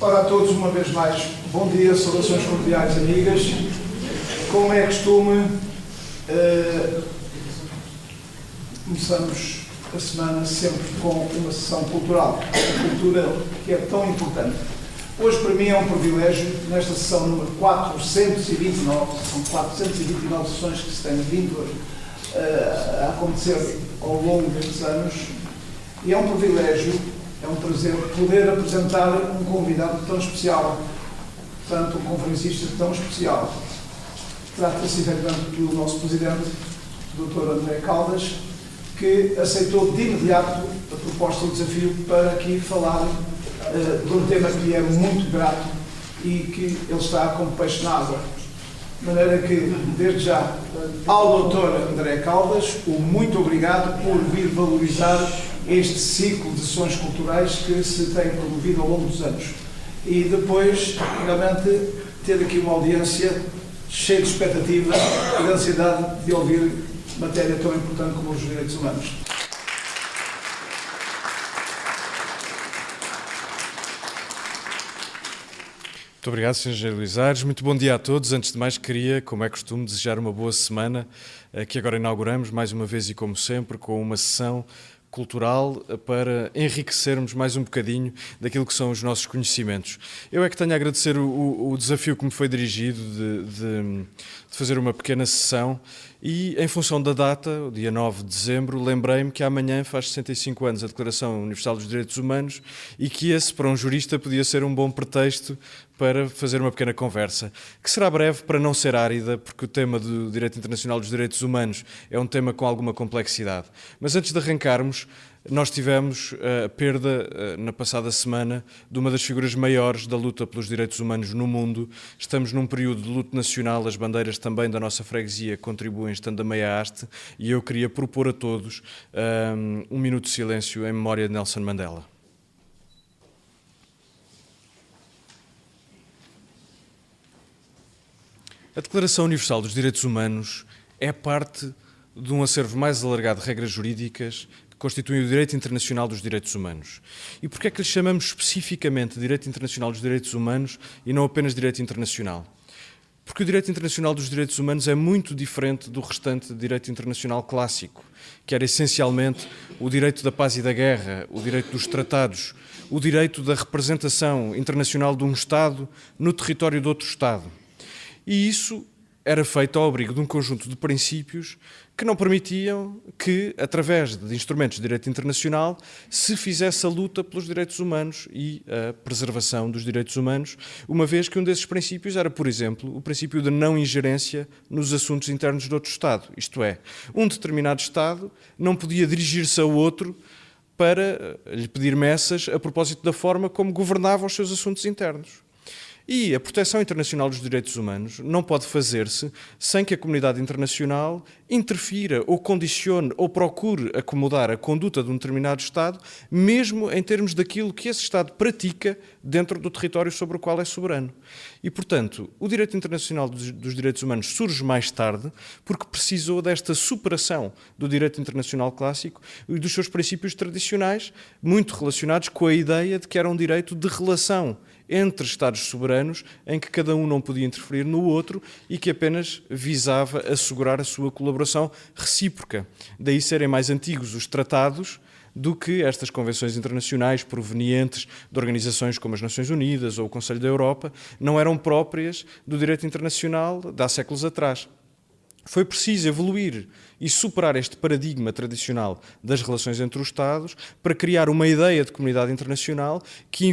Ora, a todos, uma vez mais, bom dia, saudações cordiais, amigas. Como é costume, começamos a semana sempre com uma sessão cultural, a cultura que é tão importante. Hoje, para mim, é um privilégio, nesta sessão número 429, são 429 sessões que se têm vindo a acontecer ao longo destes anos, e é um privilégio, é um prazer poder apresentar um convidado tão especial, portanto, um conferencista tão especial. Trata-se, efetivamente, do nosso presidente, Dr. André Caldas, que aceitou de imediato a proposta e o desafio para aqui falar de um tema que é muito grato e que ele está como peixe na água. De maneira que, desde já, ao Dr. André Caldas, o muito obrigado por vir valorizar este ciclo de sessões culturais que se tem promovido ao longo dos anos. E depois, realmente, ter aqui uma audiência cheia de expectativa e de ansiedade de ouvir matéria tão importante como os direitos humanos. Muito obrigado, Sr. Engenheiro Luís Aires. Muito bom dia a todos. Antes de mais, queria, como é costume, desejar uma boa semana, que agora inauguramos, mais uma vez e como sempre, com uma sessão cultural para enriquecermos mais um bocadinho daquilo que são os nossos conhecimentos. Eu é que tenho a agradecer o desafio que me foi dirigido de fazer uma pequena sessão e, em função da data, o dia 9 de dezembro, lembrei-me que amanhã faz 65 anos a Declaração Universal dos Direitos Humanos e que esse, para um jurista, podia ser um bom pretexto para fazer uma pequena conversa, que será breve para não ser árida, porque o tema do Direito Internacional dos Direitos Humanos é um tema com alguma complexidade. Mas antes de arrancarmos, nós tivemos a perda, na passada semana, de uma das figuras maiores da luta pelos direitos humanos no mundo. Estamos num período de luto nacional, as bandeiras também da nossa freguesia contribuem estando a meia haste, e eu queria propor a todos um minuto de silêncio em memória de Nelson Mandela. A Declaração Universal dos Direitos Humanos é parte de um acervo mais alargado de regras jurídicas que constituem o direito internacional dos direitos humanos. E porquê é que lhe chamamos especificamente Direito Internacional dos Direitos Humanos e não apenas Direito Internacional? Porque o direito internacional dos direitos humanos é muito diferente do restante direito internacional clássico, que era essencialmente o direito da paz e da guerra, o direito dos tratados, o direito da representação internacional de um Estado no território de outro Estado. E isso era feito ao abrigo de um conjunto de princípios que não permitiam que, através de instrumentos de direito internacional, se fizesse a luta pelos direitos humanos e a preservação dos direitos humanos, uma vez que um desses princípios era, por exemplo, o princípio de não ingerência nos assuntos internos de outro Estado. Isto é, um determinado Estado não podia dirigir-se a outro para lhe pedir messas a propósito da forma como governava os seus assuntos internos. E a proteção internacional dos direitos humanos não pode fazer-se sem que a comunidade internacional interfira ou condicione ou procure acomodar a conduta de um determinado Estado, mesmo em termos daquilo que esse Estado pratica dentro do território sobre o qual é soberano. E, portanto, o direito internacional dos direitos humanos surge mais tarde porque precisou desta superação do direito internacional clássico e dos seus princípios tradicionais, muito relacionados com a ideia de que era um direito de relação entre Estados soberanos, em que cada um não podia interferir no outro e que apenas visava assegurar a sua colaboração recíproca. Daí serem mais antigos os tratados do que estas convenções internacionais provenientes de organizações como as Nações Unidas ou o Conselho da Europa, não eram próprias do direito internacional de há séculos atrás. Foi preciso evoluir e superar este paradigma tradicional das relações entre os Estados para criar uma ideia de comunidade internacional que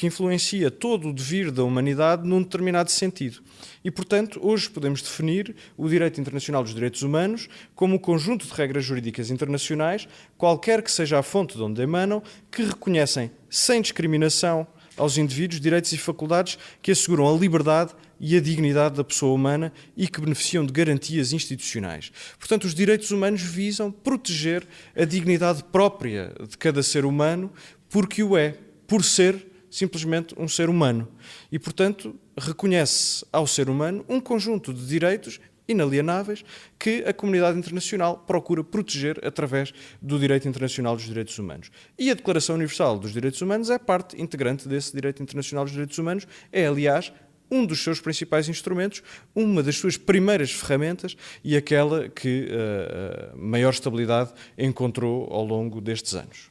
influencia todo o devir da humanidade num determinado sentido. E, portanto, hoje podemos definir o direito internacional dos direitos humanos como um conjunto de regras jurídicas internacionais, qualquer que seja a fonte de onde emanam, que reconhecem, sem discriminação, aos indivíduos direitos e faculdades que asseguram a liberdade e a dignidade da pessoa humana e que beneficiam de garantias institucionais. Portanto, os direitos humanos visam proteger a dignidade própria de cada ser humano porque o é, por ser simplesmente um ser humano. E, portanto, reconhece ao ser humano um conjunto de direitos inalienáveis que a comunidade internacional procura proteger através do direito internacional dos direitos humanos. E a Declaração Universal dos Direitos Humanos é parte integrante desse direito internacional dos direitos humanos, é, aliás, um dos seus principais instrumentos, uma das suas primeiras ferramentas e aquela que maior estabilidade encontrou ao longo destes anos.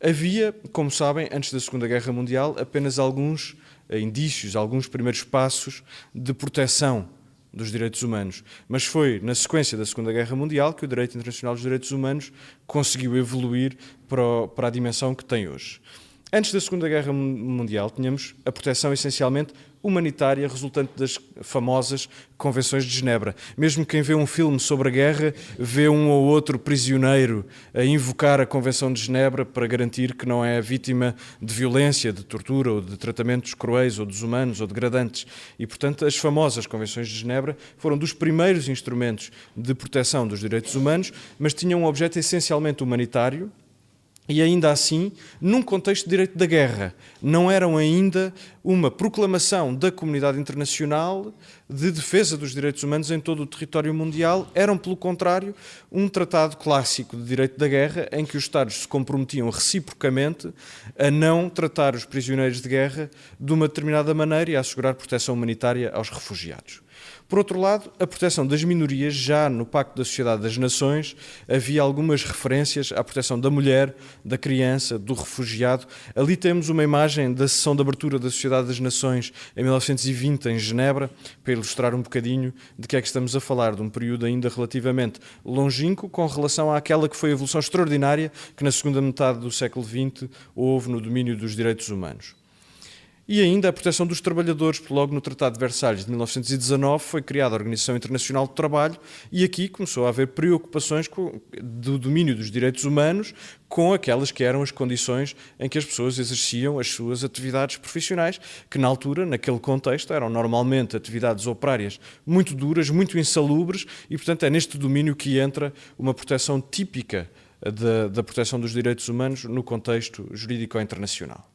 Havia, como sabem, antes da Segunda Guerra Mundial, apenas alguns indícios, alguns primeiros passos de proteção dos direitos humanos, mas foi na sequência da Segunda Guerra Mundial que o direito internacional dos direitos humanos conseguiu evoluir para a dimensão que tem hoje. Antes da Segunda Guerra Mundial, tínhamos a proteção essencialmente humanitária resultante das famosas Convenções de Genebra. Mesmo quem vê um filme sobre a guerra, vê um ou outro prisioneiro a invocar a Convenção de Genebra para garantir que não é vítima de violência, de tortura ou de tratamentos cruéis ou desumanos ou degradantes. E, portanto, as famosas Convenções de Genebra foram dos primeiros instrumentos de proteção dos direitos humanos, mas tinham um objeto essencialmente humanitário, e ainda assim, num contexto de direito da guerra, não eram ainda uma proclamação da comunidade internacional de defesa dos direitos humanos em todo o território mundial, eram, pelo contrário, um tratado clássico de direito da guerra em que os Estados se comprometiam reciprocamente a não tratar os prisioneiros de guerra de uma determinada maneira e a assegurar proteção humanitária aos refugiados. Por outro lado, a proteção das minorias, já no Pacto da Sociedade das Nações, havia algumas referências à proteção da mulher, da criança, do refugiado. Ali temos uma imagem da sessão de abertura da Sociedade das Nações em 1920, em Genebra, para ilustrar um bocadinho de que é que estamos a falar, de um período ainda relativamente longínquo com relação àquela que foi a evolução extraordinária que na segunda metade do século XX houve no domínio dos direitos humanos. E ainda a proteção dos trabalhadores, porque logo no Tratado de Versalhes de 1919 foi criada a Organização Internacional do Trabalho e aqui começou a haver preocupações do domínio dos direitos humanos com aquelas que eram as condições em que as pessoas exerciam as suas atividades profissionais, que na altura, naquele contexto, eram normalmente atividades operárias muito duras, muito insalubres e, portanto, é neste domínio que entra uma proteção típica da proteção dos direitos humanos no contexto jurídico internacional.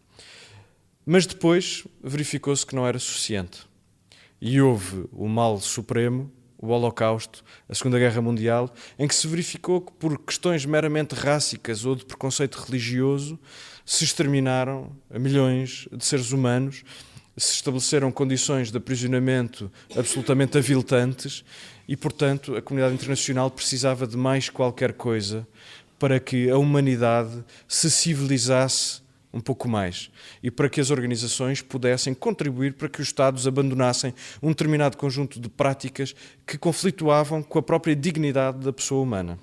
Mas depois verificou-se que não era suficiente. E houve o mal supremo, o Holocausto, a Segunda Guerra Mundial, em que se verificou que por questões meramente rássicas ou de preconceito religioso se exterminaram milhões de seres humanos, se estabeleceram condições de aprisionamento absolutamente aviltantes e, portanto, a comunidade internacional precisava de mais qualquer coisa para que a humanidade se civilizasse um pouco mais, e para que as organizações pudessem contribuir para que os Estados abandonassem um determinado conjunto de práticas que conflituavam com a própria dignidade da pessoa humana.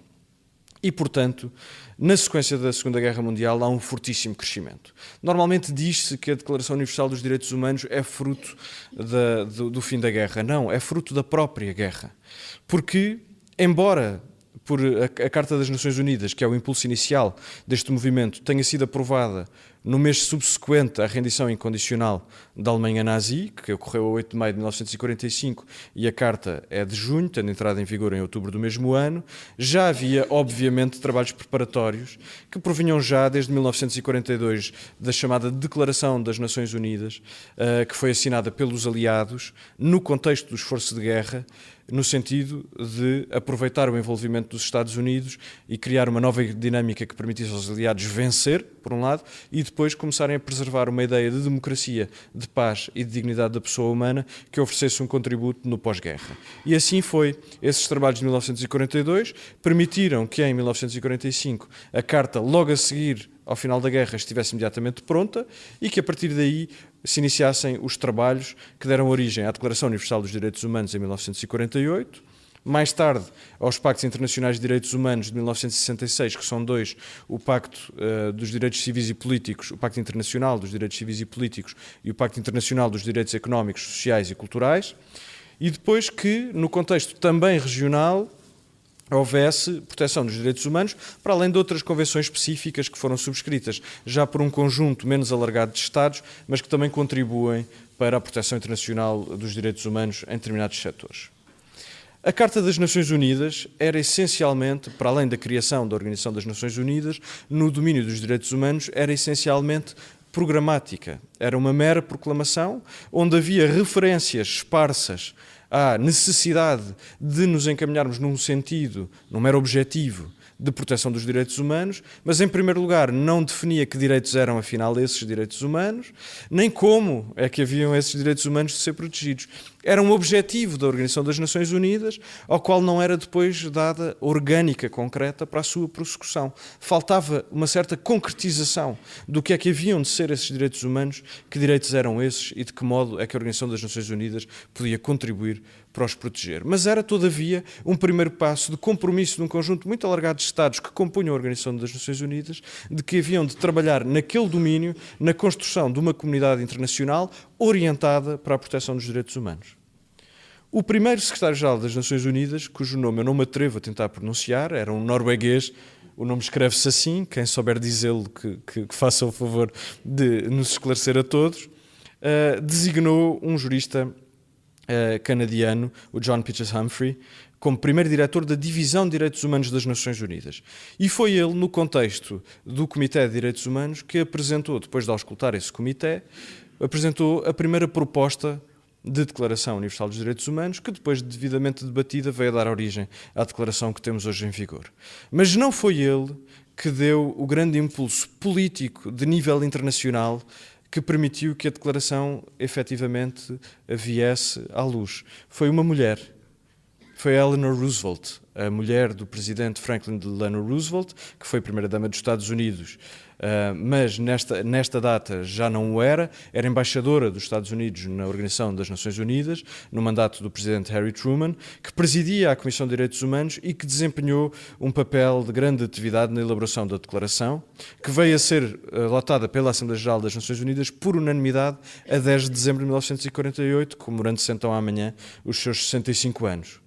E, portanto, na sequência da Segunda Guerra Mundial há um fortíssimo crescimento. Normalmente diz-se que a Declaração Universal dos Direitos Humanos é fruto do fim da guerra. Não, é fruto da própria guerra. Porque, embora por a Carta das Nações Unidas, que é o impulso inicial deste movimento, tenha sido aprovada no mês subsequente à rendição incondicional da Alemanha nazi, que ocorreu a 8 de maio de 1945, e a Carta é de junho, tendo entrado em vigor em outubro do mesmo ano, já havia, obviamente, trabalhos preparatórios que provinham já desde 1942 da chamada Declaração das Nações Unidas, que foi assinada pelos aliados no contexto do esforço de guerra, no sentido de aproveitar o envolvimento dos Estados Unidos e criar uma nova dinâmica que permitisse aos aliados vencer, por um lado, e depois começarem a preservar uma ideia de democracia, de paz e de dignidade da pessoa humana que oferecesse um contributo no pós-guerra. E assim foi. Esses trabalhos de 1942 permitiram que em 1945 a Carta, logo a seguir ao final da guerra, estivesse imediatamente pronta e que a partir daí se iniciassem os trabalhos que deram origem à Declaração Universal dos Direitos Humanos em 1948, mais tarde aos Pactos Internacionais de Direitos Humanos de 1966, que são dois, o Pacto dos Direitos Civis e Políticos, o Pacto Internacional dos Direitos Civis e Políticos e o Pacto Internacional dos Direitos Económicos, Sociais e Culturais, e depois que, no contexto também regional, houvesse proteção dos direitos humanos, para além de outras convenções específicas que foram subscritas já por um conjunto menos alargado de Estados, mas que também contribuem para a proteção internacional dos direitos humanos em determinados setores. A Carta das Nações Unidas era essencialmente, para além da criação da Organização das Nações Unidas, no domínio dos direitos humanos, era essencialmente programática. Era uma mera proclamação onde havia referências esparsas à necessidade de nos encaminharmos num sentido, num mero objetivo, de proteção dos direitos humanos, mas, em primeiro lugar, não definia que direitos eram, afinal, esses direitos humanos, nem como é que haviam esses direitos humanos de ser protegidos. Era um objetivo da Organização das Nações Unidas, ao qual não era depois dada orgânica concreta para a sua prossecução. Faltava uma certa concretização do que é que haviam de ser esses direitos humanos, que direitos eram esses e de que modo é que a Organização das Nações Unidas podia contribuir para os proteger. Mas era, todavia, um primeiro passo de compromisso de um conjunto muito alargado de Estados que compunham a Organização das Nações Unidas, de que haviam de trabalhar naquele domínio, na construção de uma comunidade internacional orientada para a proteção dos direitos humanos. O primeiro secretário-geral das Nações Unidas, cujo nome eu não me atrevo a tentar pronunciar, era um norueguês, o nome escreve-se assim, quem souber dizê-lo que faça o favor de nos esclarecer a todos, designou um jurista canadiano, o John Peaches Humphrey, como primeiro diretor da Divisão de Direitos Humanos das Nações Unidas. E foi ele, no contexto do Comitê de Direitos Humanos, que apresentou, depois de auscultar esse comitê, apresentou a primeira proposta de Declaração Universal dos Direitos Humanos, que depois de devidamente debatida veio a dar origem à declaração que temos hoje em vigor. Mas não foi ele que deu o grande impulso político de nível internacional que permitiu que a declaração efetivamente viesse à luz. Foi uma mulher. Foi Eleanor Roosevelt, a mulher do presidente Franklin Delano Roosevelt, que foi primeira-dama dos Estados Unidos, mas nesta data já não o era embaixadora dos Estados Unidos na Organização das Nações Unidas, no mandato do presidente Harry Truman, que presidia a Comissão de Direitos Humanos e que desempenhou um papel de grande atividade na elaboração da declaração, que veio a ser adotada pela Assembleia Geral das Nações Unidas por unanimidade a 10 de dezembro de 1948, comemorando-se então amanhã os seus 65 anos.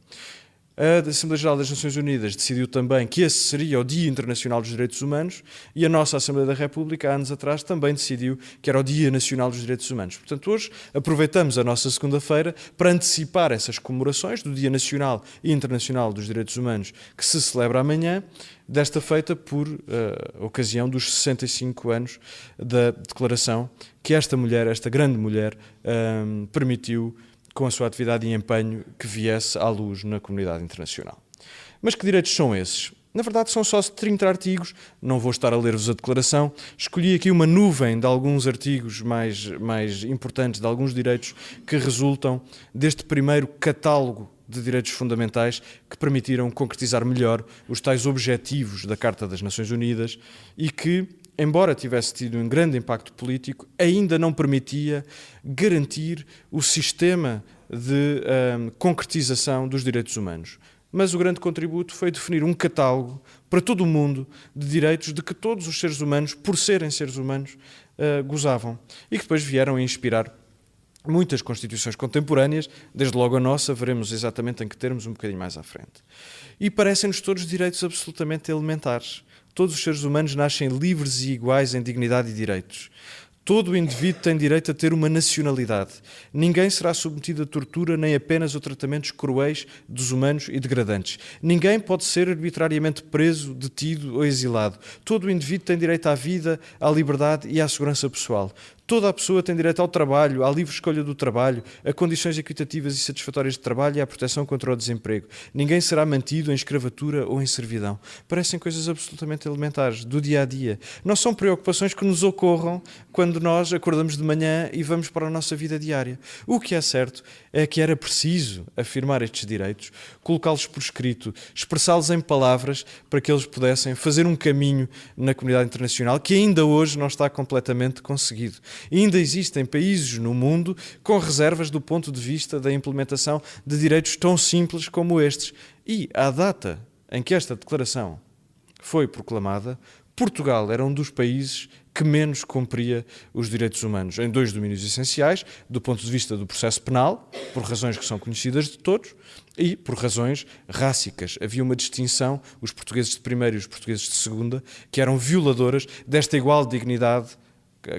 A Assembleia Geral das Nações Unidas decidiu também que esse seria o Dia Internacional dos Direitos Humanos e a nossa Assembleia da República, há anos atrás, também decidiu que era o Dia Nacional dos Direitos Humanos. Portanto, hoje aproveitamos a nossa segunda-feira para antecipar essas comemorações do Dia Nacional e Internacional dos Direitos Humanos, que se celebra amanhã, desta feita por ocasião dos 65 anos da declaração que esta mulher, esta grande mulher, permitiu com a sua atividade e empenho que viesse à luz na comunidade internacional. Mas que direitos são esses? Na verdade, são só 30 artigos, não vou estar a ler-vos a declaração, escolhi aqui uma nuvem de alguns artigos mais importantes, de alguns direitos que resultam deste primeiro catálogo de direitos fundamentais que permitiram concretizar melhor os tais objetivos da Carta das Nações Unidas e que, embora tivesse tido um grande impacto político, ainda não permitia garantir o sistema de concretização dos direitos humanos. Mas o grande contributo foi definir um catálogo para todo o mundo de direitos de que todos os seres humanos, por serem seres humanos, gozavam e que depois vieram a inspirar muitas constituições contemporâneas, desde logo a nossa, veremos exatamente em que termos um bocadinho mais à frente. E parecem-nos todos direitos absolutamente elementares. Todos os seres humanos nascem livres e iguais em dignidade e direitos. Todo o indivíduo tem direito a ter uma nacionalidade. Ninguém será submetido a tortura nem apenas a tratamentos cruéis, desumanos e degradantes. Ninguém pode ser arbitrariamente preso, detido ou exilado. Todo o indivíduo tem direito à vida, à liberdade e à segurança pessoal. Toda a pessoa tem direito ao trabalho, à livre escolha do trabalho, a condições equitativas e satisfatórias de trabalho e à proteção contra o desemprego. Ninguém será mantido em escravatura ou em servidão. Parecem coisas absolutamente elementares, do dia a dia. Não são preocupações que nos ocorram quando nós acordamos de manhã e vamos para a nossa vida diária. O que é certo é que era preciso afirmar estes direitos, colocá-los por escrito, expressá-los em palavras para que eles pudessem fazer um caminho na comunidade internacional que ainda hoje não está completamente conseguido. E ainda existem países no mundo com reservas do ponto de vista da implementação de direitos tão simples como estes. E, à data em que esta declaração foi proclamada, Portugal era um dos países que menos cumpria os direitos humanos em dois domínios essenciais, do ponto de vista do processo penal, por razões que são conhecidas de todos, e por razões rássicas. Havia uma distinção, os portugueses de primeira e os portugueses de segunda, que eram violadoras desta igual dignidade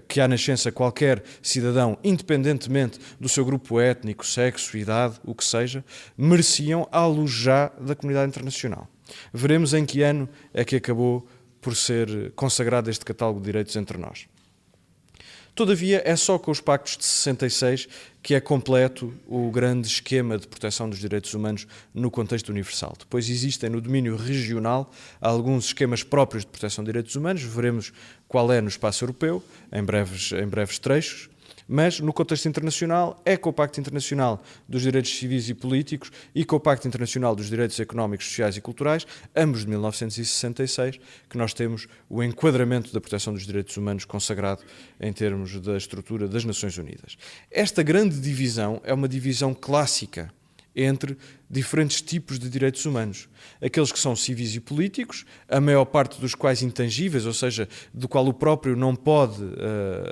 que à nascença qualquer cidadão, independentemente do seu grupo étnico, sexo, idade, o que seja, mereciam à luz já da comunidade internacional. Veremos em que ano é que acabou por ser consagrado este catálogo de direitos entre nós. Todavia, é só com os pactos de 66 que é completo o grande esquema de proteção dos direitos humanos no contexto universal. Depois existem no domínio regional alguns esquemas próprios de proteção de direitos humanos, veremos qual é no espaço europeu, em breves trechos, mas no contexto internacional é com o Pacto Internacional dos Direitos Civis e Políticos e com o Pacto Internacional dos Direitos Económicos, Sociais e Culturais, ambos de 1966, que nós temos o enquadramento da proteção dos direitos humanos consagrado em termos da estrutura das Nações Unidas. Esta grande divisão é uma divisão clássica entre diferentes tipos de direitos humanos. Aqueles que são civis e políticos, a maior parte dos quais intangíveis, ou seja, do qual o próprio não pode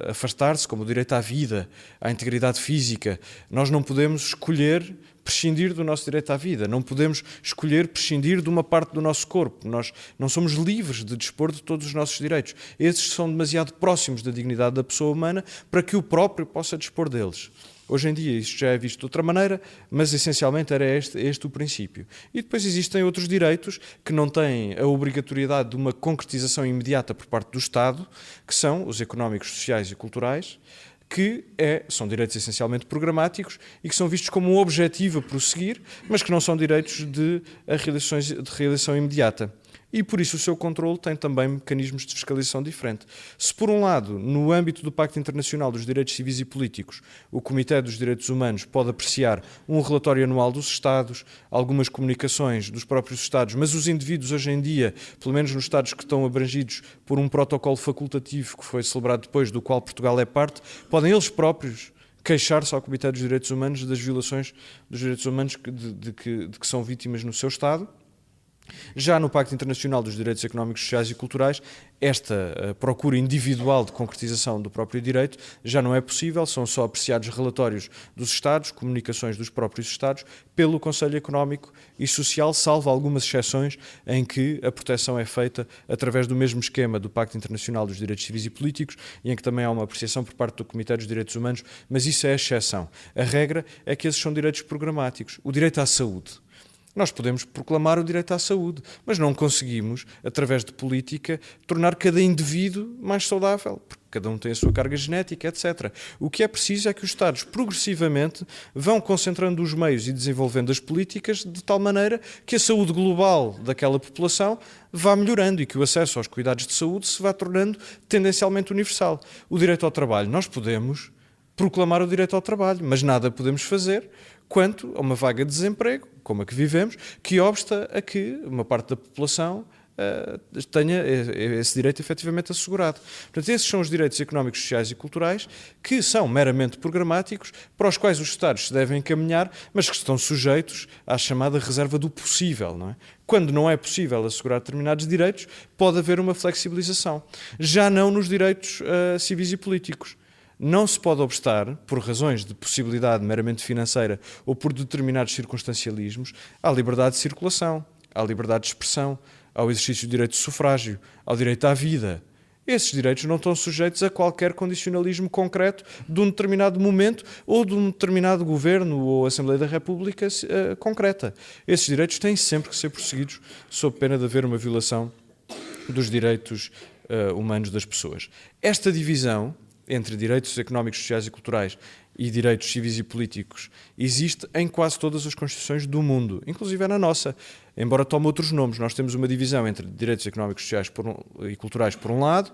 afastar-se, como o direito à vida, à integridade física. Nós não podemos escolher prescindir do nosso direito à vida, não podemos escolher prescindir de uma parte do nosso corpo. Nós não somos livres de dispor de todos os nossos direitos. Esses são demasiado próximos da dignidade da pessoa humana para que o próprio possa dispor deles. Hoje em dia isto já é visto de outra maneira, mas essencialmente era este o princípio. E depois existem outros direitos que não têm a obrigatoriedade de uma concretização imediata por parte do Estado, que são os económicos, sociais e culturais, que são direitos essencialmente programáticos e que são vistos como um objetivo a prosseguir, mas que não são direitos de realização imediata. E, por isso, o seu controle tem também mecanismos de fiscalização diferentes. Se, por um lado, no âmbito do Pacto Internacional dos Direitos Civis e Políticos, o Comitê dos Direitos Humanos pode apreciar um relatório anual dos Estados, algumas comunicações dos próprios Estados, mas os indivíduos, hoje em dia, pelo menos nos Estados que estão abrangidos por um protocolo facultativo que foi celebrado depois, do qual Portugal é parte, podem eles próprios queixar-se ao Comitê dos Direitos Humanos das violações dos direitos humanos de que são vítimas no seu Estado. Já no Pacto Internacional dos Direitos Económicos, Sociais e Culturais, esta procura individual de concretização do próprio direito já não é possível, são só apreciados relatórios dos Estados, comunicações dos próprios Estados, pelo Conselho Económico e Social, salvo algumas exceções em que a proteção é feita através do mesmo esquema do Pacto Internacional dos Direitos Civis e Políticos e em que também há uma apreciação por parte do Comitê dos Direitos Humanos, mas isso é a exceção. A regra é que esses são direitos programáticos. O direito à saúde. Nós podemos proclamar o direito à saúde, mas não conseguimos, através de política, tornar cada indivíduo mais saudável, porque cada um tem a sua carga genética, etc. O que é preciso é que os Estados, progressivamente, vão concentrando os meios e desenvolvendo as políticas de tal maneira que a saúde global daquela população vá melhorando e que o acesso aos cuidados de saúde se vá tornando tendencialmente universal. O direito ao trabalho, nós podemos proclamar o direito ao trabalho, mas nada podemos fazer quanto a uma vaga de desemprego, como a que vivemos, que obsta a que uma parte da população tenha esse direito efetivamente assegurado. Portanto, esses são os direitos económicos, sociais e culturais que são meramente programáticos, para os quais os Estados se devem encaminhar, mas que estão sujeitos à chamada reserva do possível, não é? Quando não é possível assegurar determinados direitos, pode haver uma flexibilização. Já não nos direitos civis e políticos. Não se pode obstar, por razões de possibilidade meramente financeira ou por determinados circunstancialismos, à liberdade de circulação, à liberdade de expressão, ao exercício do direito de sufrágio, ao direito à vida. Esses direitos não estão sujeitos a qualquer condicionalismo concreto de um determinado momento ou de um determinado governo ou Assembleia da República concreta. Esses direitos têm sempre que ser prosseguidos sob pena de haver uma violação dos direitos humanos das pessoas. Esta divisão entre direitos económicos, sociais e culturais e direitos civis e políticos existe em quase todas as constituições do mundo, inclusive na nossa, embora tome outros nomes. Nós temos uma divisão entre direitos económicos, sociais e culturais por um lado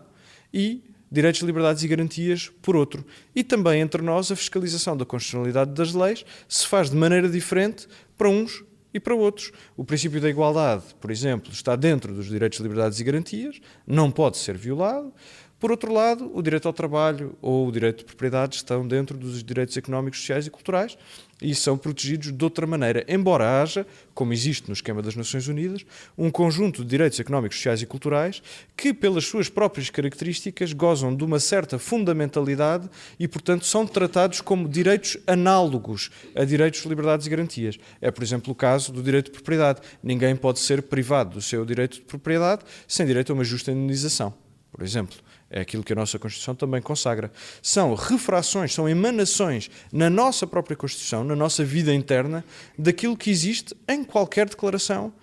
e direitos, liberdades e garantias por outro. E também entre nós a fiscalização da constitucionalidade das leis se faz de maneira diferente para uns e para outros. O princípio da igualdade, por exemplo, está dentro dos direitos, liberdades e garantias, não pode ser violado. Por outro lado, o direito ao trabalho ou o direito de propriedade estão dentro dos direitos económicos, sociais e culturais e são protegidos de outra maneira, embora haja, como existe no esquema das Nações Unidas, um conjunto de direitos económicos, sociais e culturais que, pelas suas próprias características, gozam de uma certa fundamentalidade e, portanto, são tratados como direitos análogos a direitos, liberdades e garantias. É, por exemplo, o caso do direito de propriedade. Ninguém pode ser privado do seu direito de propriedade sem direito a uma justa indenização, por exemplo. É aquilo que a nossa Constituição também consagra. São refrações, são emanações na nossa própria Constituição, na nossa vida interna, daquilo que existe em qualquer declaração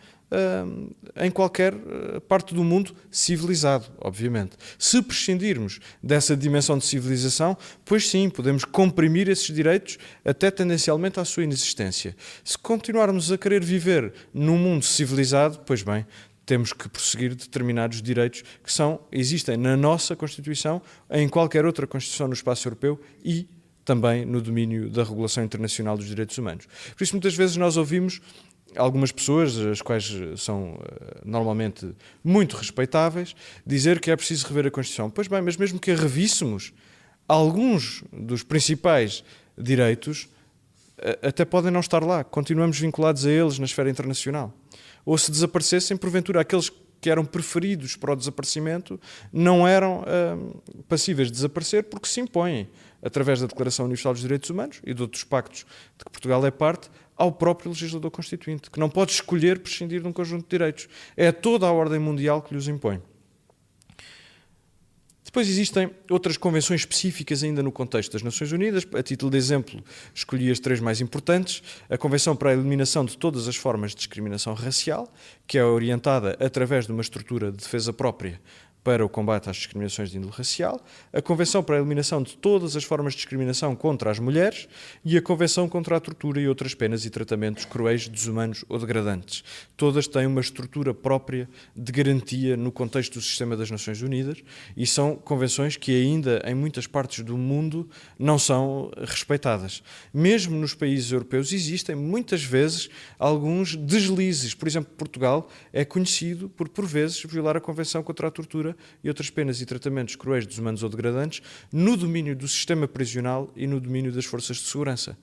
em qualquer parte do mundo civilizado, obviamente. Se prescindirmos dessa dimensão de civilização, pois sim, podemos comprimir esses direitos até tendencialmente à sua inexistência. Se continuarmos a querer viver num mundo civilizado, pois bem, temos que prosseguir determinados direitos que existem na nossa Constituição, em qualquer outra Constituição no espaço europeu e também no domínio da regulação internacional dos direitos humanos. Por isso, muitas vezes nós ouvimos algumas pessoas, as quais são normalmente muito respeitáveis, dizer que é preciso rever a Constituição. Pois bem, mas mesmo que a revíssemos, alguns dos principais direitos até podem não estar lá. Continuamos vinculados a eles na esfera internacional. Ou se desaparecessem, porventura, aqueles que eram preferidos para o desaparecimento não eram passíveis de desaparecer porque se impõem, através da Declaração Universal dos Direitos Humanos e de outros pactos de que Portugal é parte, ao próprio legislador constituinte, que não pode escolher prescindir de um conjunto de direitos. É toda a ordem mundial que lhes impõe. Depois existem outras convenções específicas ainda no contexto das Nações Unidas. A título de exemplo, escolhi as 3 mais importantes. A Convenção para a Eliminação de Todas as Formas de Discriminação Racial, que é orientada através de uma estrutura de defesa própria para o combate às discriminações de índole racial, a Convenção para a Eliminação de Todas as Formas de Discriminação contra as Mulheres e a Convenção contra a Tortura e outras penas e tratamentos cruéis, desumanos ou degradantes. Todas têm uma estrutura própria de garantia no contexto do sistema das Nações Unidas e são convenções que ainda em muitas partes do mundo não são respeitadas. Mesmo nos países europeus existem muitas vezes alguns deslizes. Por exemplo, Portugal é conhecido por vezes, violar a Convenção contra a Tortura e outras penas e tratamentos cruéis, desumanos ou degradantes no domínio do sistema prisional e no domínio das forças de segurança.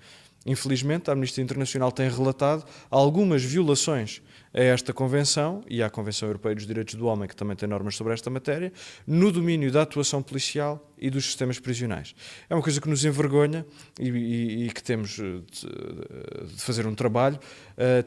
Infelizmente, a Amnistia Internacional tem relatado algumas violações a esta Convenção e à Convenção Europeia dos Direitos do Homem, que também tem normas sobre esta matéria, no domínio da atuação policial e dos sistemas prisionais. É uma coisa que nos envergonha e que temos de fazer um trabalho.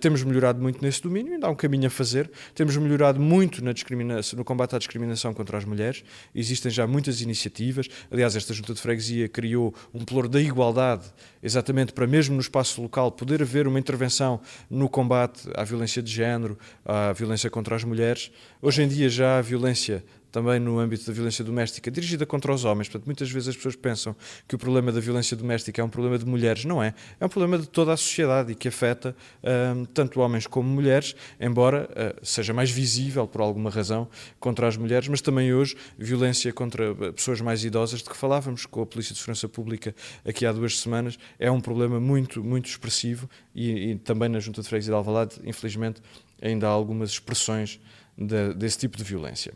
Temos melhorado muito nesse domínio, ainda há um caminho a fazer. Temos melhorado muito no combate à discriminação contra as mulheres. Existem já muitas iniciativas. Aliás, esta Junta de Freguesia criou um pelouro da igualdade, exatamente para mesmo no espaço local poder haver uma intervenção no combate à violência de género, à violência contra as mulheres. Hoje em dia já há violência também no âmbito da violência doméstica, dirigida contra os homens. Portanto, muitas vezes as pessoas pensam que o problema da violência doméstica é um problema de mulheres. Não é. É um problema de toda a sociedade e que afeta tanto homens como mulheres, embora seja mais visível, por alguma razão, contra as mulheres, mas também hoje violência contra pessoas mais idosas, de que falávamos com a Polícia de Segurança Pública aqui há 2 semanas, é um problema muito, muito expressivo e também na Junta de Freguesia de Alvalade, infelizmente, ainda há algumas expressões desse tipo de violência.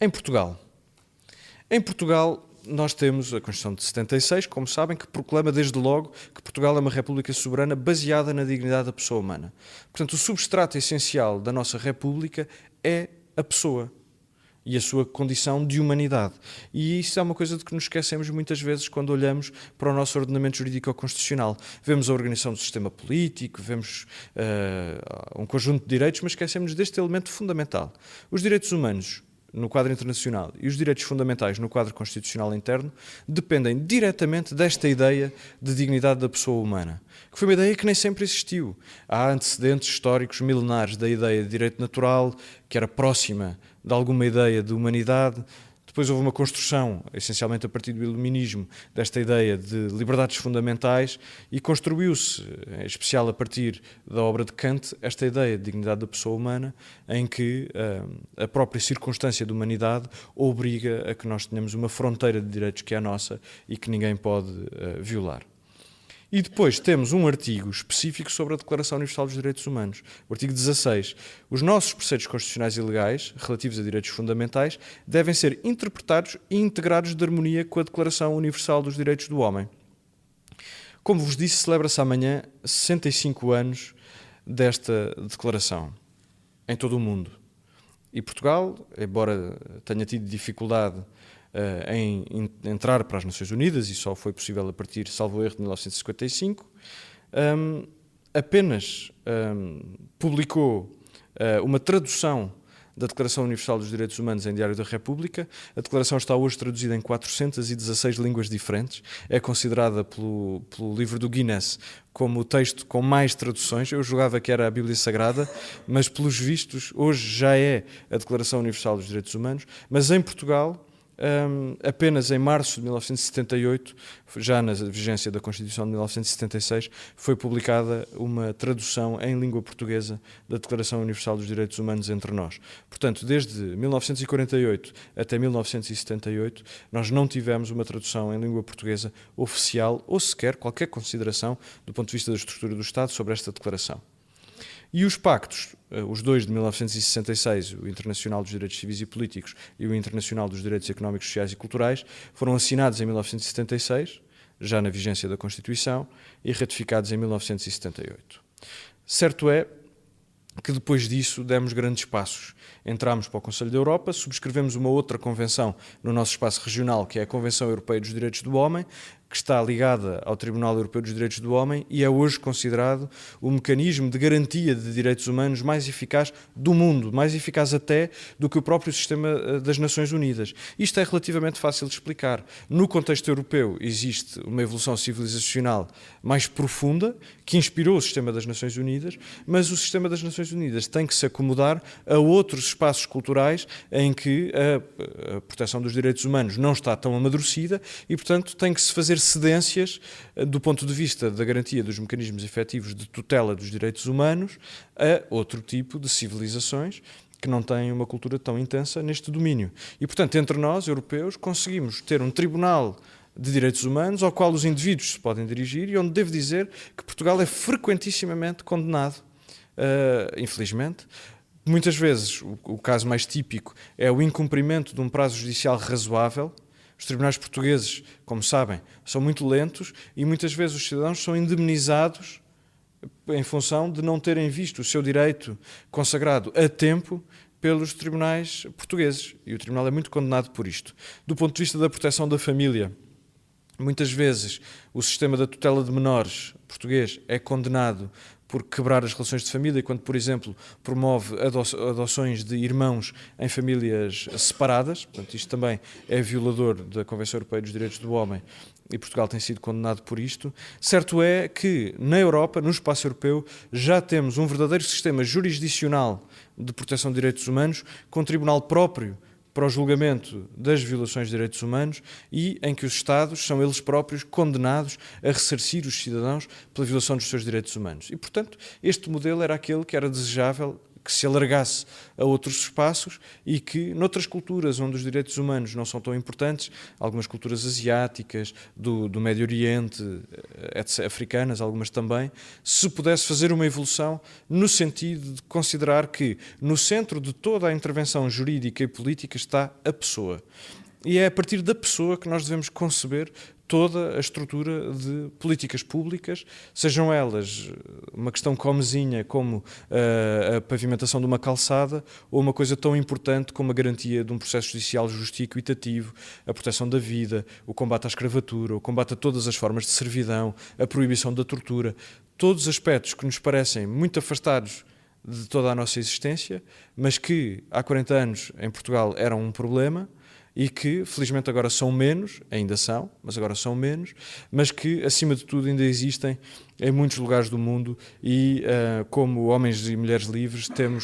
Em Portugal, nós temos a Constituição de 76, como sabem, que proclama desde logo que Portugal é uma república soberana baseada na dignidade da pessoa humana. Portanto, o substrato essencial da nossa república é a pessoa e a sua condição de humanidade. E isso é uma coisa de que nos esquecemos muitas vezes quando olhamos para o nosso ordenamento jurídico-constitucional. Vemos a organização do sistema político, vemos um conjunto de direitos, mas esquecemos deste elemento fundamental. Os direitos humanos no quadro internacional e os direitos fundamentais no quadro constitucional interno dependem diretamente desta ideia de dignidade da pessoa humana, que foi uma ideia que nem sempre existiu. Há antecedentes históricos milenares da ideia de direito natural, que era próxima de alguma ideia de humanidade. Depois houve uma construção, essencialmente a partir do iluminismo, desta ideia de liberdades fundamentais e construiu-se, em especial a partir da obra de Kant, esta ideia de dignidade da pessoa humana, em que a própria circunstância de humanidade obriga a que nós tenhamos uma fronteira de direitos que é a nossa e que ninguém pode violar. E depois temos um artigo específico sobre a Declaração Universal dos Direitos Humanos, o artigo 16. Os nossos preceitos constitucionais e legais, relativos a direitos fundamentais, devem ser interpretados e integrados de harmonia com a Declaração Universal dos Direitos do Homem. Como vos disse, celebra-se amanhã 65 anos desta declaração, em todo o mundo. E Portugal, embora tenha tido dificuldade em entrar para as Nações Unidas, e só foi possível a partir, salvo erro, de 1955, apenas publicou uma tradução da Declaração Universal dos Direitos Humanos em Diário da República. A declaração está hoje traduzida em 416 línguas diferentes. É considerada pelo livro do Guinness como o texto com mais traduções. Eu julgava que era a Bíblia Sagrada, mas pelos vistos hoje já é a Declaração Universal dos Direitos Humanos. Mas em Portugal, apenas em março de 1978, já na vigência da Constituição de 1976, foi publicada uma tradução em língua portuguesa da Declaração Universal dos Direitos Humanos entre nós. Portanto, desde 1948 até 1978, nós não tivemos uma tradução em língua portuguesa oficial ou sequer qualquer consideração do ponto de vista da estrutura do Estado sobre esta declaração. E os pactos, os dois de 1966, o Internacional dos Direitos Civis e Políticos e o Internacional dos Direitos Económicos, Sociais e Culturais, foram assinados em 1976, já na vigência da Constituição, e ratificados em 1978. Certo é que depois disso demos grandes passos. Entramos para o Conselho da Europa, subscrevemos uma outra convenção no nosso espaço regional, que é a Convenção Europeia dos Direitos do Homem, que está ligada ao Tribunal Europeu dos Direitos do Homem e é hoje considerado o mecanismo de garantia de direitos humanos mais eficaz do mundo, mais eficaz até do que o próprio sistema das Nações Unidas. Isto é relativamente fácil de explicar. No contexto europeu existe uma evolução civilizacional mais profunda, que inspirou o sistema das Nações Unidas, mas o sistema das Nações Unidas tem que se acomodar a outros espaços culturais em que a proteção dos direitos humanos não está tão amadurecida e, portanto, tem que se fazer cedências do ponto de vista da garantia dos mecanismos efetivos de tutela dos direitos humanos a outro tipo de civilizações que não têm uma cultura tão intensa neste domínio. E, portanto, entre nós, europeus, conseguimos ter um tribunal de direitos humanos ao qual os indivíduos se podem dirigir e onde devo dizer que Portugal é frequentissimamente condenado, infelizmente. Muitas vezes, o caso mais típico é o incumprimento de um prazo judicial razoável. Os tribunais portugueses, como sabem, são muito lentos e muitas vezes os cidadãos são indemnizados em função de não terem visto o seu direito consagrado a tempo pelos tribunais portugueses. E o tribunal é muito condenado por isto. Do ponto de vista da proteção da família, muitas vezes o sistema da tutela de menores português é condenado por quebrar as relações de família, quando, por exemplo, promove adoções de irmãos em famílias separadas. Portanto, isto também é violador da Convenção Europeia dos Direitos do Homem e Portugal tem sido condenado por isto. Certo é que, na Europa, no espaço europeu, já temos um verdadeiro sistema jurisdicional de proteção de direitos humanos, com um tribunal próprio para o julgamento das violações de direitos humanos e em que os Estados são eles próprios condenados a ressarcir os cidadãos pela violação dos seus direitos humanos. E, portanto, este modelo era aquele que era desejável que se alargasse a outros espaços e que, noutras culturas onde os direitos humanos não são tão importantes, algumas culturas asiáticas, do Médio Oriente, africanas, algumas também, se pudesse fazer uma evolução no sentido de considerar que no centro de toda a intervenção jurídica e política está a pessoa. E é a partir da pessoa que nós devemos conceber toda a estrutura de políticas públicas, sejam elas uma questão comezinha como a pavimentação de uma calçada ou uma coisa tão importante como a garantia de um processo judicial justo e equitativo, a proteção da vida, o combate à escravatura, o combate a todas as formas de servidão, a proibição da tortura, todos os aspectos que nos parecem muito afastados de toda a nossa existência, mas que há 40 anos em Portugal eram um problema, e que, felizmente, agora são menos, ainda são, mas agora são menos, mas que, acima de tudo, ainda existem em muitos lugares do mundo e, como homens e mulheres livres, temos